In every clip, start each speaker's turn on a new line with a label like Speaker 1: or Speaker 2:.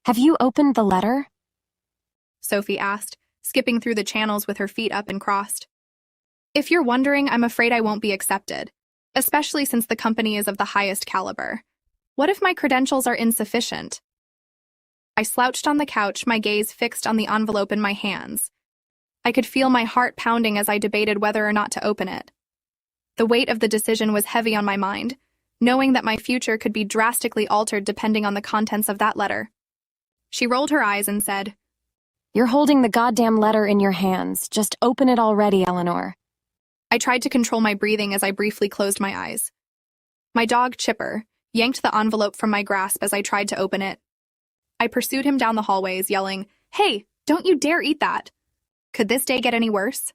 Speaker 1: Have you opened the letter?
Speaker 2: Sophie asked, skipping through the channels with her feet up and crossed. If you're wondering, I'm afraid I won't be accepted, especially since the company is of the highest caliber. What if my credentials are insufficient? I slouched on the couch, my gaze fixed on the envelope in my hands. I could feel my heart pounding as I debated whether or not to open it. The weight of the decision was heavy on my mind, knowing that my future could be drastically altered depending on the contents of that letter. She rolled her eyes and said,
Speaker 1: You're holding the goddamn letter in your hands. Just open it already, Eleanor.
Speaker 2: I tried to control my breathing as I briefly closed my eyes. My dog, Chipper, yanked the envelope from my grasp as I tried to open it. I pursued him down the hallways, yelling, Hey, don't you dare eat that! Could this day get any worse?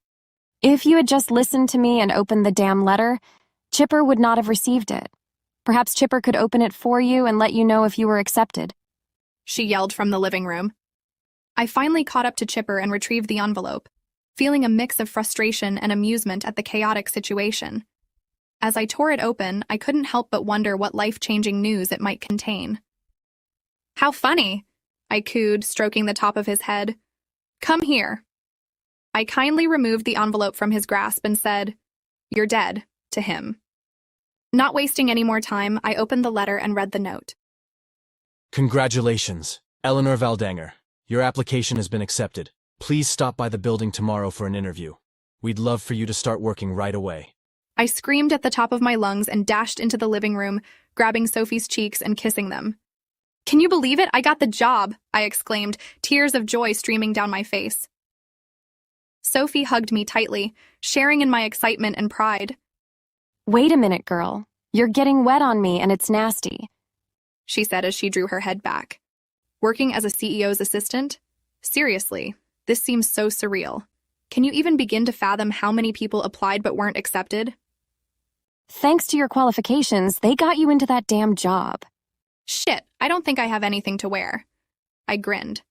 Speaker 1: If you had just listened to me and opened the damn letter, Chipper would not have received it. Perhaps Chipper could open it for you and let you know if you were accepted.
Speaker 2: She yelled from the living room. I finally caught up to Chipper and retrieved the envelope, feeling a mix of frustration and amusement at the chaotic situation. As I tore it open, I couldn't help but wonder what life-changing news it might contain. How funny, I cooed, stroking the top of his head. Come here. I kindly removed the envelope from his grasp and said, You're dead, to him. Not wasting any more time, I opened the letter and read the note.
Speaker 3: Congratulations, Eleanor Valdanger. Your application has been accepted. Please stop by the building tomorrow for an interview. We'd love for you to start working right away.
Speaker 2: I screamed at the top of my lungs and dashed into the living room, grabbing Sophie's cheeks and kissing them. Can you believe it? I got the job, I exclaimed, tears of joy streaming down my face. Sophie hugged me tightly, sharing in my excitement and pride.
Speaker 1: Wait a minute, girl. You're getting wet on me and it's nasty,
Speaker 2: she said as she drew her head back. Working as a CEO's assistant? Seriously, this seems so surreal. Can you even begin to fathom how many people applied but weren't accepted?
Speaker 1: Thanks to your qualifications, they got you into that damn job.
Speaker 2: Shit, I don't think I have anything to wear. I grinned.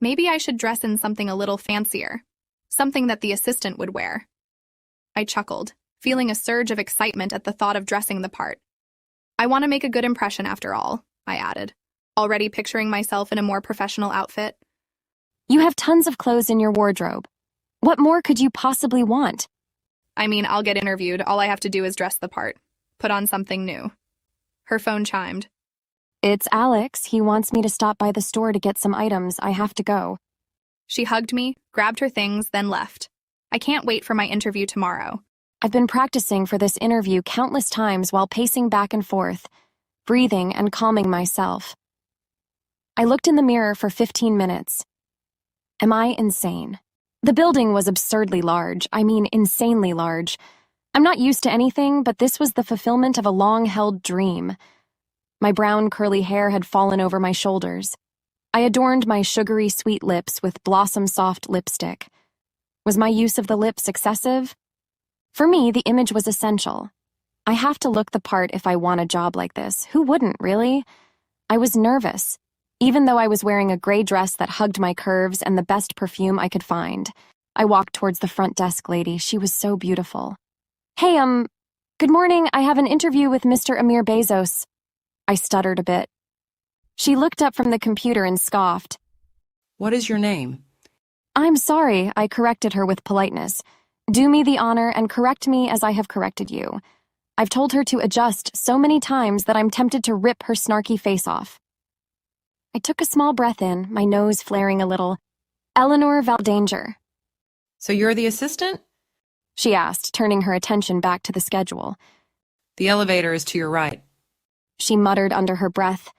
Speaker 2: Maybe I should dress in something a little fancier. Something that the assistant would wear. I chuckled, feeling a surge of excitement at the thought of dressing the part. I want to make a good impression after all, I added, already picturing myself in a more professional outfit.
Speaker 1: You have tons of clothes in your wardrobe. What more could you possibly want?
Speaker 2: I mean, I'll get interviewed. All I have to do is dress the part. Put on something new. Her phone chimed.
Speaker 1: It's Alex. He wants me to stop by the store to get some items. I have to go.
Speaker 2: She hugged me, grabbed her things, then left. I can't wait for my interview tomorrow.
Speaker 1: I've been practicing for this interview countless times while pacing back and forth, breathing and calming myself. I looked in the mirror for 15 minutes. Am I insane? The building was absurdly large. I mean, insanely large. I'm not used to anything, but this was the fulfillment of a long-held dream. My brown curly hair had fallen over my shoulders. I adorned my sugary sweet lips with Blossom Soft lipstick. Was my use of the lips excessive? For me, the image was essential. I have to look the part if I want a job like this. Who wouldn't, really? I was nervous, even though I was wearing a gray dress that hugged my curves and the best perfume I could find. I walked towards the front desk lady. She was so beautiful. Hey, good morning. I have an interview with Mr. Amir Bezos. I stuttered a bit. She looked up from the computer and scoffed.
Speaker 4: What is your name?
Speaker 1: I'm sorry, I corrected her with politeness. Do me the honor and correct me as I have corrected you. I've told her to adjust so many times that I'm tempted to rip her snarky face off. I took a small breath in, my nose flaring a little. Eleanor Valdanger.
Speaker 4: So you're the assistant?
Speaker 1: She asked, turning her attention back to the schedule.
Speaker 4: The elevator is to your right.
Speaker 1: She muttered under her breath.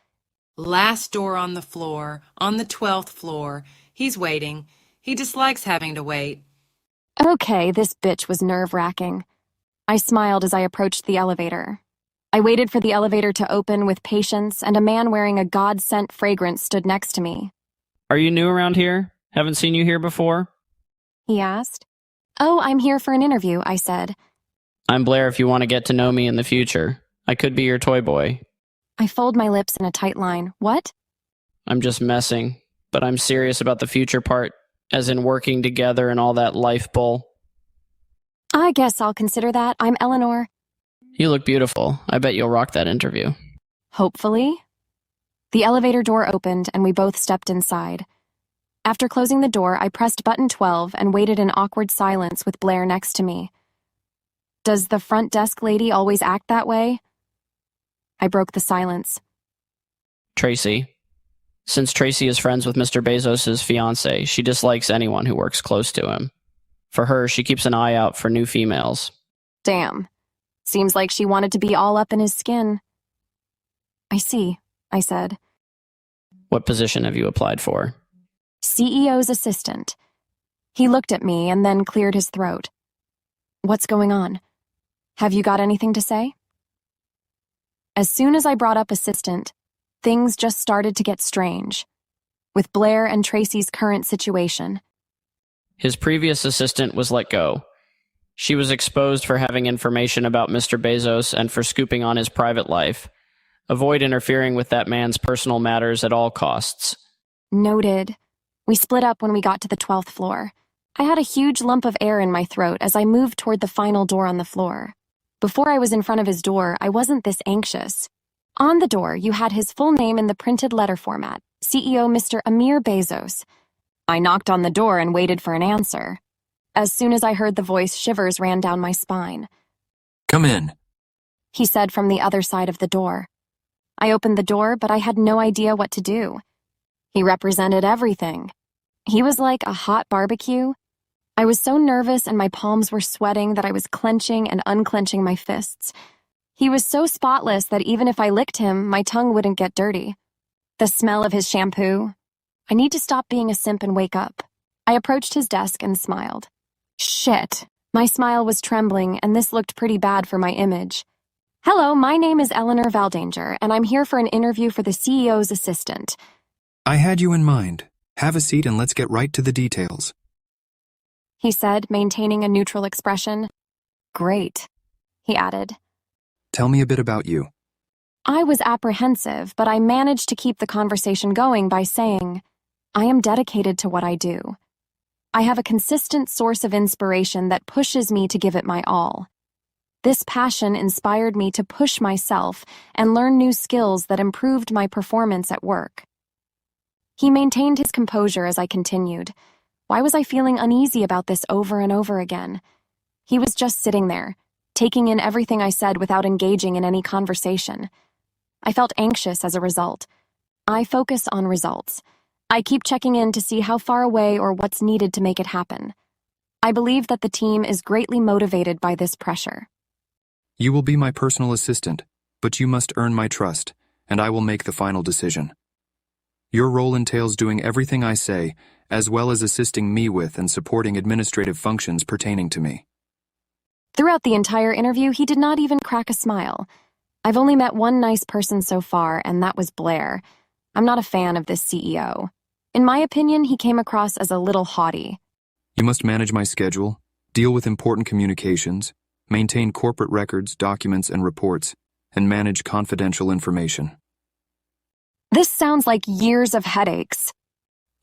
Speaker 4: Last door on the floor, on the 12th floor. He's waiting. He dislikes having to wait.
Speaker 1: Okay, this bitch was nerve-wracking. I smiled as I approached the elevator. I waited for the elevator to open with patience, and a man wearing a God-sent fragrance stood next to me.
Speaker 5: Are you new around here? Haven't seen you here before?
Speaker 1: He asked. Oh, I'm here for an interview, I said.
Speaker 5: I'm Blair if you want to get to know me in the future. I could be your toy boy.
Speaker 1: I fold my lips in a tight line. What?
Speaker 5: I'm just messing, but I'm serious about the future part, as in working together and all that life bull.
Speaker 1: I guess I'll consider that. I'm Eleanor.
Speaker 5: You look beautiful. I bet you'll rock that interview.
Speaker 1: Hopefully. The elevator door opened and we both stepped inside. After closing the door, I pressed button 12 and waited in awkward silence with Blair next to me. Does the front desk lady always act that way? I broke the silence.
Speaker 5: Tracy. Since Tracy is friends with Mr. Bezos' fiancé, she dislikes anyone who works close to him. For her, she keeps an eye out for new females.
Speaker 1: Damn. Seems like she wanted to be all up in his skin. I see, I said.
Speaker 5: What position have you applied for?
Speaker 1: CEO's assistant. He looked at me and then cleared his throat. What's going on? Have you got anything to say? As soon as I brought up assistant, things just started to get strange. With Blair and Tracy's current situation.
Speaker 5: His previous assistant was let go. She was exposed for having information about Mr. Bezos and for scooping on his private life. Avoid interfering with that man's personal matters at all costs.
Speaker 1: Noted. We split up when we got to the 12th floor. I had a huge lump of air in my throat as I moved toward the final door on the floor. Before I was in front of his door, I wasn't this anxious. On the door, you had his full name in the printed letter format, CEO Mr. Amir Bezos. I knocked on the door and waited for an answer. As soon as I heard the voice, shivers ran down my spine.
Speaker 6: Come in,
Speaker 1: He said from the other side of the door. I opened the door, but I had no idea what to do. He represented everything. He was like a hot barbecue. I was so nervous and my palms were sweating that I was clenching and unclenching my fists. He was so spotless that even if I licked him, my tongue wouldn't get dirty. The smell of his shampoo. I need to stop being a simp and wake up. I approached his desk and smiled. Shit. My smile was trembling, and this looked pretty bad for my image. Hello, my name is Eleanor Valdanger, and I'm here for an interview for the CEO's assistant.
Speaker 6: I had you in mind. Have a seat and let's get right to the details.
Speaker 1: He said, maintaining a neutral expression. Great, he added.
Speaker 6: Tell me a bit about you.
Speaker 1: I was apprehensive, but I managed to keep the conversation going by saying, I am dedicated to what I do. I have a consistent source of inspiration that pushes me to give it my all. This passion inspired me to push myself and learn new skills that improved my performance at work. He maintained his composure as I continued. Why was I feeling uneasy about this over and over again? He was just sitting there, taking in everything I said without engaging in any conversation. I felt anxious as a result. I focus on results. I keep checking in to see how far away or what's needed to make it happen. I believe that the team is greatly motivated by this pressure.
Speaker 6: You will be my personal assistant, but you must earn my trust, and I will make the final decision. Your role entails doing everything I say, as well as assisting me with and supporting administrative functions pertaining to me.
Speaker 1: Throughout the entire interview, he did not even crack a smile. I've only met one nice person so far, and that was Blair. I'm not a fan of this CEO. In my opinion, he came across as a little haughty.
Speaker 6: You must manage my schedule, deal with important communications, maintain corporate records, documents, and reports, and manage confidential information.
Speaker 1: This sounds like years of headaches.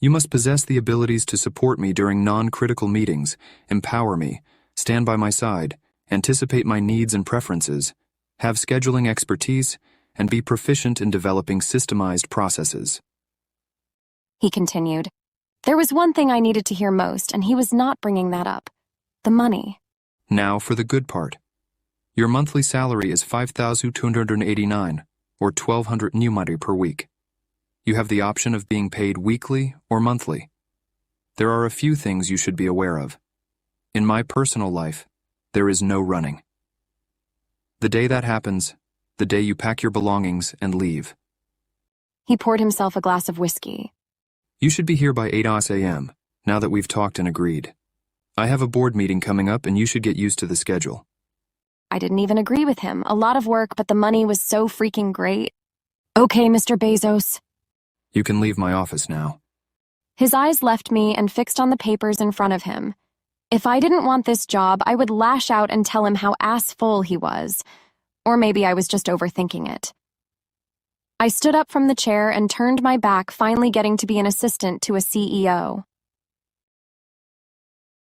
Speaker 6: You must possess the abilities to support me during non-critical meetings, empower me, stand by my side, anticipate my needs and preferences, have scheduling expertise, and be proficient in developing systemized processes.
Speaker 1: He continued. There was one thing I needed to hear most, and he was not bringing that up. The money.
Speaker 6: Now for the good part. Your monthly salary is $5,289, or 1,200 numari per week. You have the option of being paid weekly or monthly. There are a few things you should be aware of. In my personal life, there is no running. The day that happens, the day you pack your belongings and leave.
Speaker 1: He poured himself a glass of whiskey.
Speaker 6: You should be here by 8 a.m., now that we've talked and agreed. I have a board meeting coming up and you should get used to the schedule.
Speaker 1: I didn't even agree with him. A lot of work, but the money was so freaking great. Okay, Mr. Bezos.
Speaker 6: You can leave my office now.
Speaker 1: His eyes left me and fixed on the papers in front of him. If I didn't want this job, I would lash out and tell him how ass-full he was. Or maybe I was just overthinking it. I stood up from the chair and turned my back, finally getting to be an assistant to a CEO.